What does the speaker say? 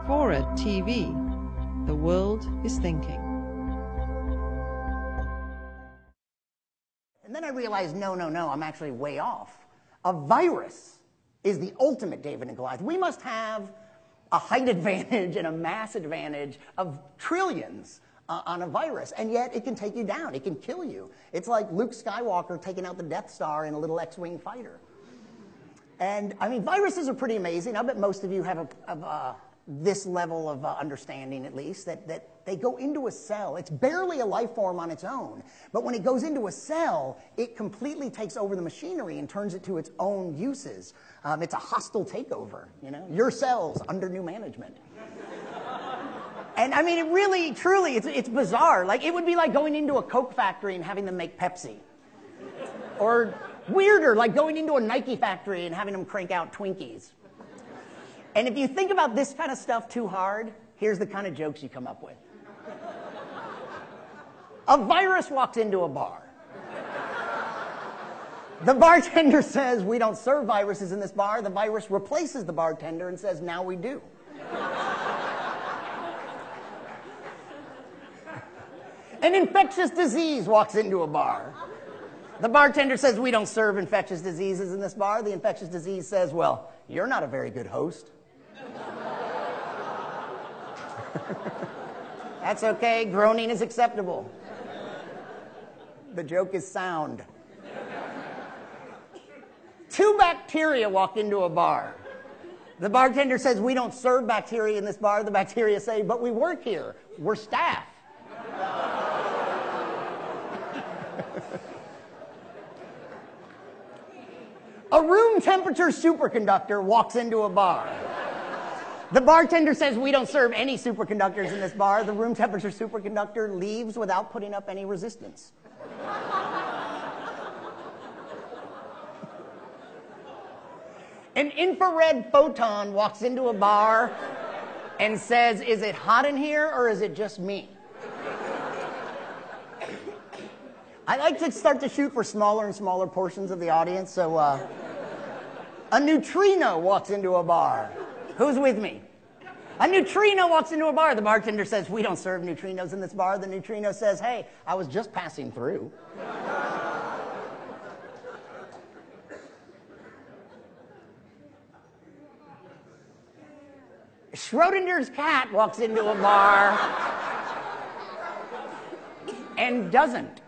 Forward TV. The world is thinking. And then I realized, no, I'm actually way off. A virus is the ultimate David and Goliath. We must have a height advantage and a mass advantage of trillions on a virus, and yet it can take you down. It can kill you. It's like Luke Skywalker taking out the Death Star in a little X-Wing fighter. And, I mean, viruses are pretty amazing. I bet most of you have this level of understanding, at least, that they go into a cell. It's barely a life form on its own. But when it goes into a cell, it completely takes over the machinery and turns it to its own uses. It's a hostile takeover, you know? Your cells under new management. And, I mean, it really, truly, it's bizarre. Like, it would be like going into a Coke factory and having them make Pepsi. Or weirder, like going into a Nike factory and having them crank out Twinkies. And if you think about this kind of stuff too hard, here's the kind of jokes you come up with. A virus walks into a bar. The bartender says, "We don't serve viruses in this bar." The virus replaces the bartender and says, "Now we do." An infectious disease walks into a bar. The bartender says, "We don't serve infectious diseases in this bar." The infectious disease says, "Well, you're not a very good host." That's okay, groaning is acceptable. The joke is sound. Two bacteria walk into a bar. The bartender says, "We don't serve bacteria in this bar." The bacteria say, "But we work here. We're staff." A room temperature superconductor walks into a bar. The bartender says, "We don't serve any superconductors in this bar." The room temperature superconductor leaves without putting up any resistance. An infrared photon walks into a bar and says, "Is it hot in here or is it just me?" I like to start to shoot for smaller and smaller portions of the audience, so a neutrino walks into a bar. Who's with me? A neutrino walks into a bar. The bartender says, "We don't serve neutrinos in this bar." The neutrino says, "Hey, I was just passing through." Schrodinger's cat walks into a bar and doesn't.